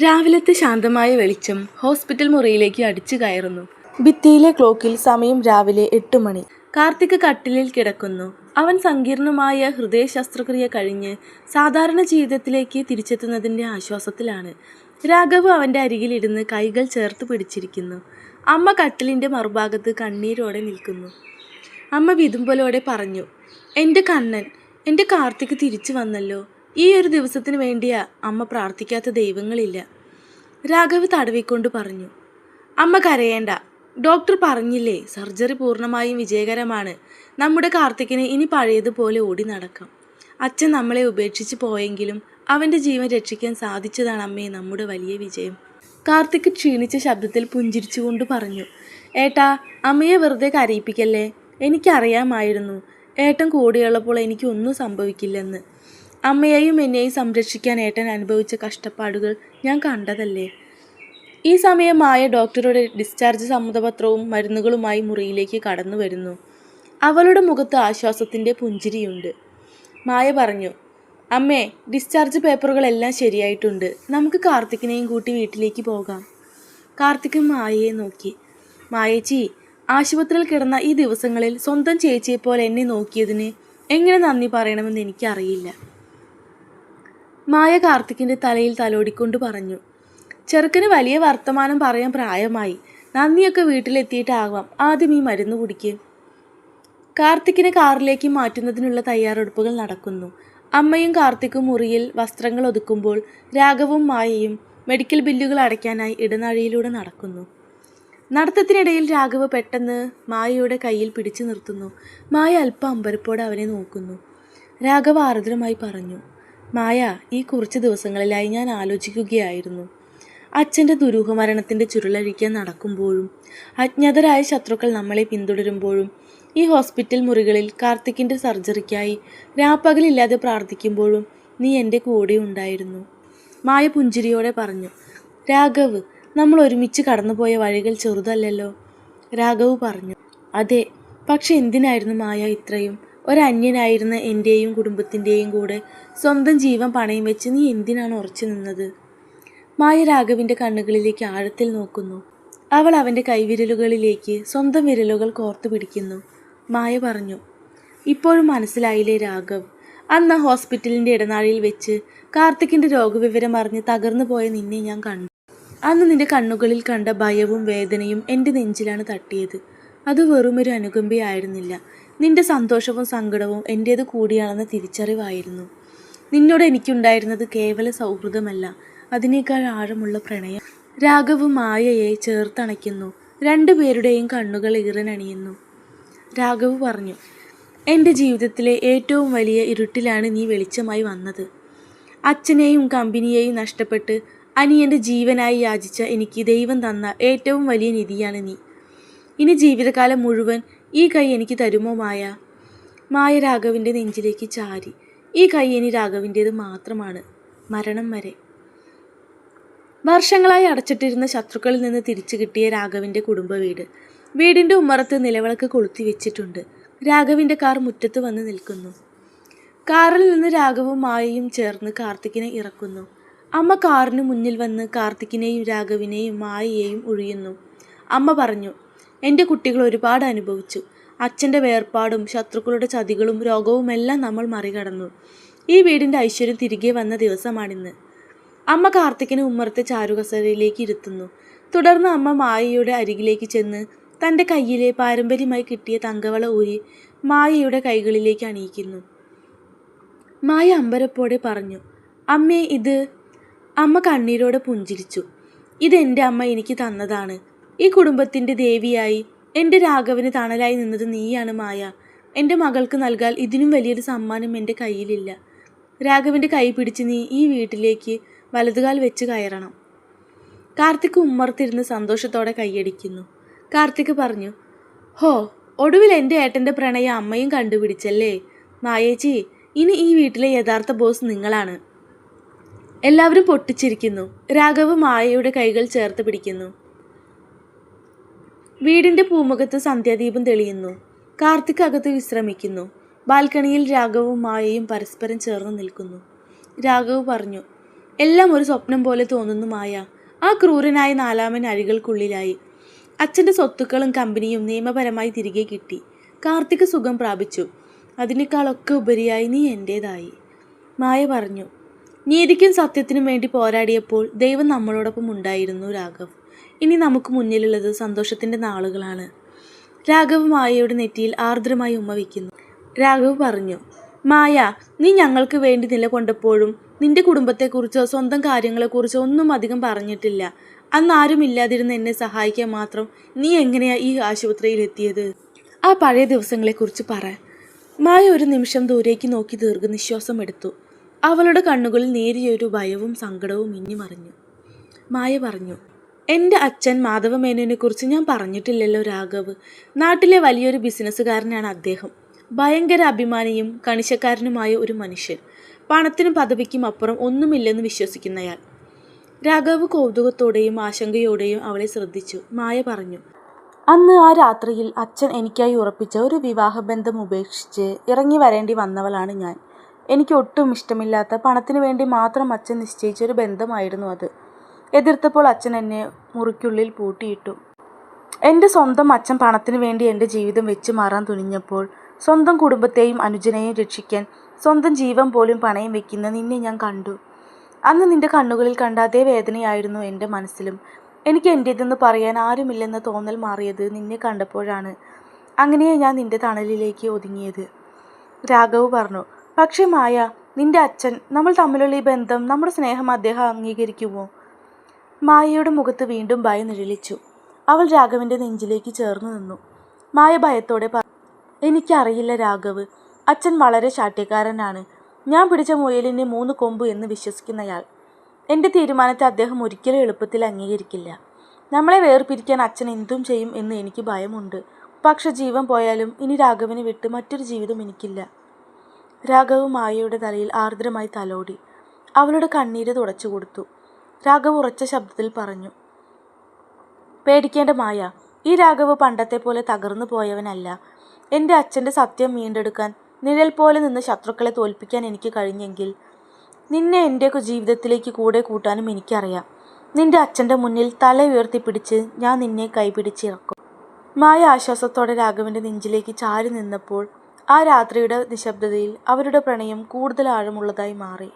രാവിലത്തെ ശാന്തമായ വെളിച്ചം ഹോസ്പിറ്റൽ മുറിയിലേക്ക് അടിച്ചു കയറുന്നു. ഭിത്തിയിലെ ക്ലോക്കിൽ സമയം രാവിലെ 8 മണി. കാർത്തിക് കട്ടിലിൽ കിടക്കുന്നു. അവൻ സങ്കീർണമായ ഹൃദയ ശസ്ത്രക്രിയ കഴിഞ്ഞ് സാധാരണ ജീവിതത്തിലേക്ക് തിരിച്ചെത്തുന്നതിൻ്റെ ആശ്വാസത്തിലാണ്. രാഘവ് അവൻ്റെ അരികിലിരുന്ന് കൈകൾ ചേർത്ത് പിടിച്ചിരിക്കുന്നു. അമ്മ കട്ടിലിൻ്റെ മറുഭാഗത്ത് കണ്ണീരോടെ നിൽക്കുന്നു. അമ്മ വിതുമ്പലോടെ പറഞ്ഞു, എൻ്റെ കണ്ണൻ, എൻ്റെ കാർത്തിക് തിരിച്ചു വന്നല്ലോ. ഈ ഒരു ദിവസത്തിന് വേണ്ടിയാ അമ്മ പ്രാർത്ഥിക്കാത്ത ദൈവങ്ങളില്ല. രാഘവ് തടവിക്കൊണ്ട് പറഞ്ഞു. അമ്മ കരയേണ്ട, ഡോക്ടർ പറഞ്ഞില്ലേ സർജറി പൂർണ്ണമായും വിജയകരമാണ്. നമ്മുടെ കാർത്തിക്കിന് ഇനി പഴയതുപോലെ ഓടി നടക്കാം. അച്ഛൻ നമ്മളെ ഉപേക്ഷിച്ച് പോയെങ്കിലും അവൻ്റെ ജീവൻ രക്ഷിക്കാൻ സാധിച്ചതാണ് അമ്മേ നമ്മുടെ വലിയ വിജയം. കാർത്തിക് ക്ഷീണിച്ച ശബ്ദത്തിൽ പുഞ്ചിരിച്ചുകൊണ്ട് പറഞ്ഞു. ഏട്ടാ, അമ്മയെ വെറുതെ കരയിപ്പിക്കല്ലേ. എനിക്കറിയാമായിരുന്നു ഏട്ടൻ കൂടെയുള്ളപ്പോൾ എനിക്കൊന്നും സംഭവിക്കില്ലെന്ന്. അമ്മയെയും എന്നെയും സംരക്ഷിക്കാൻ ഏട്ടൻ അനുഭവിച്ച കഷ്ടപ്പാടുകൾ ഞാൻ കണ്ടതല്ലേ. ഈ സമയം മായ ഡോക്ടറുടെ ഡിസ്ചാർജ് സമ്മതപത്രവും മരുന്നുകളുമായി മുറിയിലേക്ക് കടന്നു വരുന്നു. അവളുടെ മുഖത്ത് ആശ്വാസത്തിൻ്റെ പുഞ്ചിരിയുണ്ട്. മായ പറഞ്ഞു, അമ്മേ, ഡിസ്ചാർജ് പേപ്പറുകളെല്ലാം ശരിയായിട്ടുണ്ട്. നമുക്ക് കാർത്തിക്കിനെയും കൂട്ടി വീട്ടിലേക്ക് പോകാം. കാർത്തിക് മായയെ നോക്കി. മായേച്ചി, ആശുപത്രിയിൽ കിടന്ന ഈ ദിവസങ്ങളിൽ സ്വന്തം ചേച്ചിയെപ്പോലെ എന്നെ നോക്കിയതിന് എങ്ങനെ നന്ദി പറയണമെന്ന് എനിക്കറിയില്ല. മായ കാർത്തിക്കിൻ്റെ തലയിൽ തലോടിക്കൊണ്ട് പറഞ്ഞു. ചെറുക്കന് വലിയ വർത്തമാനം പറയാൻ പ്രായമായി. നന്ദിയൊക്കെ വീട്ടിലെത്തിയിട്ടാകാം. ആദ്യം ഈ മരുന്ന് കുടിക്കുക. കാർത്തിക്കിനെ കാറിലേക്ക് മാറ്റുന്നതിനുള്ള തയ്യാറെടുപ്പുകൾ നടക്കുന്നു. അമ്മയും കാർത്തിക്കും മുറിയിൽ വസ്ത്രങ്ങൾ ഒതുക്കുമ്പോൾ രാഘവും മായയും മെഡിക്കൽ ബില്ലുകൾ അടയ്ക്കാനായി ഇടനാഴിയിലൂടെ നടക്കുന്നു. നടത്തത്തിനിടയിൽ രാഘവ് പെട്ടെന്ന് മായയുടെ കയ്യിൽ പിടിച്ചു നിർത്തുന്നു. മായ അല്പം അമ്പരപ്പോടെ അവനെ നോക്കുന്നു. രാഘവ് ആർദ്രമായി പറഞ്ഞു, മായ, ഈ കുറച്ച് ദിവസങ്ങളിലായി ഞാൻ ആലോചിക്കുകയായിരുന്നു. അച്ഛൻ്റെ ദുരൂഹമരണത്തിൻ്റെ ചുരുളഴിക്കാൻ നടക്കുമ്പോഴും അജ്ഞാതരായ ശത്രുക്കൾ നമ്മളെ പിന്തുടരുമ്പോഴും ഈ ഹോസ്പിറ്റൽ മുറികളിൽ കാർത്തിക്കിൻ്റെ സർജറിക്കായി രാപ്പകലില്ലാതെ പ്രാർത്ഥിക്കുമ്പോഴും നീ എൻ്റെ കൂടെ ഉണ്ടായിരുന്നു. മായ പുഞ്ചിരിയോടെ പറഞ്ഞു. രാഘവ്, നമ്മൾ ഒരുമിച്ച് കടന്നുപോയ വഴികൾ ചെറുതല്ലല്ലോ. രാഘവ് പറഞ്ഞു. അതെ, പക്ഷെ എന്തിനായിരുന്നു മായ ഇത്രയും? ഒരന്യനായിരുന്ന എൻ്റെയും കുടുംബത്തിൻ്റെയും കൂടെ സ്വന്തം ജീവൻ പണയം വെച്ച് നീ എന്തിനാണ് ഉറച്ചു നിന്നത്? മായ രാഘവിൻ്റെ കണ്ണുകളിലേക്ക് ആഴത്തിൽ നോക്കുന്നു. അവൾ അവൻ്റെ കൈവിരലുകളിലേക്ക് സ്വന്തം വിരലുകൾ കോർത്തു പിടിക്കുന്നു. മായ പറഞ്ഞു. ഇപ്പോഴും മനസ്സിലായില്ലേ രാഘവ്? അന്ന് ഹോസ്പിറ്റലിൻ്റെ ഇടനാഴിയിൽ വെച്ച് കാർത്തിക്കിൻ്റെ രോഗവിവരം അറിഞ്ഞ് തകർന്നു പോയ നിന്നെ ഞാൻ കണ്ടു. അന്ന് നിന്റെ കണ്ണുകളിൽ കണ്ട ഭയവും വേദനയും എൻ്റെ നെഞ്ചിലാണ് തട്ടിയത്. അത് വെറുമൊരു അനുകമ്പയായിരുന്നില്ല. നിന്റെ സന്തോഷവും സങ്കടവും എൻ്റേത് കൂടിയാണെന്ന തിരിച്ചറിവായിരുന്നു. നിന്നോട് എനിക്കുണ്ടായിരുന്നത് കേവല സൗഹൃദമല്ല, അതിനേക്കാൾ ആഴമുള്ള പ്രണയം. രാഘവ് മായയെ ചേർത്തണയ്ക്കുന്നു. രണ്ടുപേരുടെയും കണ്ണുകൾ ഈറനണിയുന്നു. രാഘവ് പറഞ്ഞു. എൻ്റെ ജീവിതത്തിലെ ഏറ്റവും വലിയ ഇരുട്ടിലാണ് നീ വെളിച്ചമായി വന്നത്. അച്ഛനെയും കമ്പനിയെയും നഷ്ടപ്പെട്ട് അനിയൻ്റെ ജീവനായി യാചിച്ച എനിക്ക് ദൈവം തന്ന ഏറ്റവും വലിയ നിധിയാണ് നീ. ഇനി ജീവിതകാലം മുഴുവൻ ഈ കൈ എനിക്ക് തരുമോ മായ? മായ രാഘവിൻ്റെ നെഞ്ചിലേക്ക് ചാരി. ഈ കൈ ഇനി രാഘവിൻ്റേത് മാത്രമാണ്, മരണം വരെ. വർഷങ്ങളായി അടച്ചിട്ടിരുന്ന ശത്രുക്കളിൽ നിന്ന് തിരിച്ചു കിട്ടിയ രാഘവിൻ്റെ കുടുംബ വീട്. വീടിൻ്റെ ഉമ്മറത്ത് നിലവിളക്ക് കൊളുത്തി വെച്ചിട്ടുണ്ട്. രാഘവിൻ്റെ കാർ മുറ്റത്ത് വന്ന് നിൽക്കുന്നു. കാറിൽ നിന്ന് രാഘവും മായയും ചേർന്ന് കാർത്തിക്കിനെ ഇറക്കുന്നു. അമ്മ കാറിന് മുന്നിൽ വന്ന് കാർത്തിക്കിനെയും രാഘവിനെയും മായയെയും ഒഴിയുന്നു. അമ്മ പറഞ്ഞു, എൻ്റെ കുട്ടികൾ ഒരുപാട് അനുഭവിച്ചു. അച്ഛൻ്റെ വേർപാടും ശത്രുക്കളുടെ ചതികളും രോഗവുമെല്ലാം നമ്മൾ മറികടന്നു. ഈ വീടിൻ്റെ ഐശ്വര്യം തിരികെ വന്ന ദിവസമാണിന്ന്. അമ്മ കാർത്തിക്കിനെ ഉമ്മറത്തെ ചാരുകസേരയിലേക്ക് ഇരുത്തുന്നു. തുടർന്ന് അമ്മ മായയുടെ അരികിലേക്ക് ചെന്ന് തൻ്റെ കയ്യിലെ പാരമ്പര്യമായി കിട്ടിയ തങ്കവള ഊരി മായയുടെ കൈകളിലേക്ക് അണിയിക്കുന്നു. മായ അമ്പരപ്പോടെ പറഞ്ഞു, അമ്മേ, ഇത്? അമ്മ കണ്ണീരോടെ പുഞ്ചിരിച്ചു. ഇതെൻ്റെ അമ്മ എനിക്ക് തന്നതാണ്. ഈ കുടുംബത്തിൻ്റെ ദേവിയായി എൻ്റെ രാഘവന് തണലായി നിന്നത് നീയാണ് മായ. എൻ്റെ മകൾക്ക് നൽകാൻ ഇതിനും വലിയൊരു സമ്മാനം എൻ്റെ കയ്യിലില്ല. രാഘവിൻ്റെ കൈ പിടിച്ച് നീ ഈ വീട്ടിലേക്ക് വലതുകാൽ വെച്ച് കയറണം. കാർത്തിക് ഉമ്മർത്തിരുന്ന് സന്തോഷത്തോടെ കൈയടിക്കുന്നു. കാർത്തിക് പറഞ്ഞു. ഹോ, ഒടുവിൽ എൻ്റെ ഏട്ടൻ്റെ പ്രണയം അമ്മയും കണ്ടുപിടിച്ചല്ലേ. മായേച്ചി, ഇനി ഈ വീട്ടിലെ യഥാർത്ഥ ബോസ് നിങ്ങളാണ്. എല്ലാവരും പൊട്ടിച്ചിരിക്കുന്നു. രാഘവ് മായയുടെ കൈകൾ ചേർത്ത് പിടിക്കുന്നു. വീടിൻ്റെ പൂമുഖത്ത് സന്ധ്യാദീപം തെളിയുന്നു. കാർത്തിക് അകത്ത് വിശ്രമിക്കുന്നു. ബാൽക്കണിയിൽ രാഘവും മായയും പരസ്പരം ചേർന്ന് നിൽക്കുന്നു. രാഘവ് പറഞ്ഞു, എല്ലാം ഒരു സ്വപ്നം പോലെ തോന്നുന്നു മായ. ആ ക്രൂരനായ നാലാമൻ അഴികൾക്കുള്ളിലായി. അച്ഛൻ്റെ സ്വത്തുക്കളും കമ്പനിയും നിയമപരമായി തിരികെ കിട്ടി. കാർത്തിക് സുഖം പ്രാപിച്ചു. അതിനേക്കാളൊക്കെ ഉപരിയായി നീ എൻ്റേതായി. മായ പറഞ്ഞു. നീതിക്കും സത്യത്തിനും വേണ്ടി പോരാടിയപ്പോൾ ദൈവം നമ്മളോടൊപ്പം ഉണ്ടായിരുന്നു രാഘവ്. ഇനി നമുക്ക് മുന്നിലുള്ളത് സന്തോഷത്തിൻ്റെ നാളുകളാണ്. രാഘവ് മായയുടെ നെറ്റിയിൽ ആർദ്രമായി ഉമ്മ വയ്ക്കുന്നു. രാഘവ് പറഞ്ഞു. മായ, നീ ഞങ്ങൾക്ക് വേണ്ടി നിലകൊണ്ടപ്പോഴും നിന്റെ കുടുംബത്തെക്കുറിച്ചോ സ്വന്തം കാര്യങ്ങളെക്കുറിച്ചോ ഒന്നും അധികം പറഞ്ഞിട്ടില്ല. അന്ന് ആരും ഇല്ലാതിരുന്ന് എന്നെ സഹായിക്കാൻ മാത്രം നീ എങ്ങനെയാ ഈ ആശുപത്രിയിൽ എത്തിയത്? ആ പഴയ ദിവസങ്ങളെക്കുറിച്ച് പറ. മായ ഒരു നിമിഷം ദൂരേക്ക് നോക്കി ദീർഘനിശ്വാസം എടുത്തു. അവളുടെ കണ്ണുകളിൽ നേരിയൊരു ഭയവും സങ്കടവും മിന്നിമറിഞ്ഞു. മായ പറഞ്ഞു. എൻ്റെ അച്ഛൻ മാധവമേനോനെക്കുറിച്ച് ഞാൻ പറഞ്ഞിട്ടില്ലല്ലോ രാഘവ്. നാട്ടിലെ വലിയൊരു ബിസിനസ്സുകാരനാണ് അദ്ദേഹം. ഭയങ്കര അഭിമാനിയും കണിശക്കാരനുമായ ഒരു മനുഷ്യൻ. പണത്തിനും പദവിക്കും അപ്പുറം ഒന്നുമില്ലെന്ന് വിശ്വസിക്കുന്നയാൾ. രാഘവ് കൗതുകത്തോടെയും ആശങ്കയോടെയും അവളെ ശ്രദ്ധിച്ചു. മായ പറഞ്ഞു. അന്ന് ആ രാത്രിയിൽ അച്ഛൻ എനിക്കായി ഉറപ്പിച്ച ഒരു വിവാഹബന്ധം ഉപേക്ഷിച്ച് ഇറങ്ങി വരേണ്ടി വന്നവളാണ് ഞാൻ. എനിക്ക് ഒട്ടും ഇഷ്ടമില്ലാത്ത പണത്തിനു വേണ്ടി മാത്രം അച്ഛൻ നിശ്ചയിച്ചൊരു ബന്ധമായിരുന്നു അത്. എതിർത്തപ്പോൾ അച്ഛൻ എന്നെ മുറിക്കുള്ളിൽ പൂട്ടിയിട്ടു. എൻ്റെ സ്വന്തം അച്ഛൻ പണത്തിനു വേണ്ടി എൻ്റെ ജീവിതം വെച്ച് മാറാൻ തുനിഞ്ഞപ്പോൾ സ്വന്തം കുടുംബത്തെയും അനുജനെയും രക്ഷിക്കാൻ സ്വന്തം ജീവൻ പോലും പണയം വെക്കുന്ന നിന്നെ ഞാൻ കണ്ടു. അന്ന് നിന്റെ കണ്ണുകളിൽ കണ്ട അതേ വേദനയായിരുന്നു എൻ്റെ മനസ്സിലും. എനിക്ക് എൻ്റേതെന്ന് പറയാൻ ആരുമില്ലെന്ന തോന്നൽ മാറിയത് നിന്നെ കണ്ടപ്പോഴാണ്. അങ്ങനെയേ ഞാൻ നിന്റെ തണലിലേക്ക് ഒതുങ്ങിയത്. രാഘവ് പറഞ്ഞു. പക്ഷേ മായ, നിന്റെ അച്ഛൻ, നമ്മൾ തമ്മിലുള്ള ഈ ബന്ധം, നമ്മുടെ സ്നേഹം അദ്ദേഹം അംഗീകരിക്കുമോ? മായയുടെ മുഖത്ത് വീണ്ടും ഭയം നിഴലിച്ചു. അവൾ രാഘവിൻ്റെ നെഞ്ചിലേക്ക് ചേർന്ന് നിന്നു. മായ ഭയത്തോടെ പറഞ്ഞു. എനിക്കറിയില്ല രാഘവ്. അച്ഛൻ വളരെ ശാഠ്യക്കാരനാണ്. ഞാൻ പിടിച്ച മുയലിന് 3 കൊമ്പ് എന്ന് വിശ്വസിക്കുന്നയാൾ. എൻ്റെ തീരുമാനത്തെ അദ്ദേഹം ഒരിക്കലും എളുപ്പത്തിൽ അംഗീകരിക്കില്ല. നമ്മളെ വേർപിരിക്കാൻ അച്ഛൻ എന്തും ചെയ്യും എന്ന് എനിക്ക് ഭയമുണ്ട്. പക്ഷെ ജീവൻ പോയാലും ഇനി രാഘവിനെ വിട്ട് മറ്റൊരു ജീവിതം എനിക്കില്ല. രാഘവ് മായയുടെ തലയിൽ ആർദ്രമായി തലോടി. അവളുടെ കണ്ണീര് തുടച്ചു കൊടുത്തു. രാഘവ് ഉറച്ച ശബ്ദത്തിൽ പറഞ്ഞു. പേടിക്കേണ്ട മായ, ഈ രാഘവ് പണ്ടത്തെ പോലെ തകർന്നു പോയവനല്ല. എൻ്റെ അച്ഛൻ്റെ സത്യം വീണ്ടെടുക്കാൻ നിഴൽ പോലെ നിന്ന് ശത്രുക്കളെ തോൽപ്പിക്കാൻ എനിക്ക് കഴിഞ്ഞെങ്കിൽ നിന്നെ എൻ്റെ ജീവിതത്തിലേക്ക് കൂടെ കൂട്ടാനും എനിക്കറിയാം. നിന്റെ അച്ഛൻ്റെ മുന്നിൽ തല ഉയർത്തിപ്പിടിച്ച് ഞാൻ നിന്നെ കൈപിടിച്ചിറക്കും. മായ ആശ്വാസത്തോടെ രാഘവൻ്റെ നെഞ്ചിലേക്ക് ചാരി നിന്നപ്പോൾ ആ രാത്രിയുടെ നിശബ്ദതയിൽ അവരുടെ പ്രണയം കൂടുതൽ ആഴമുള്ളതായി മാറി.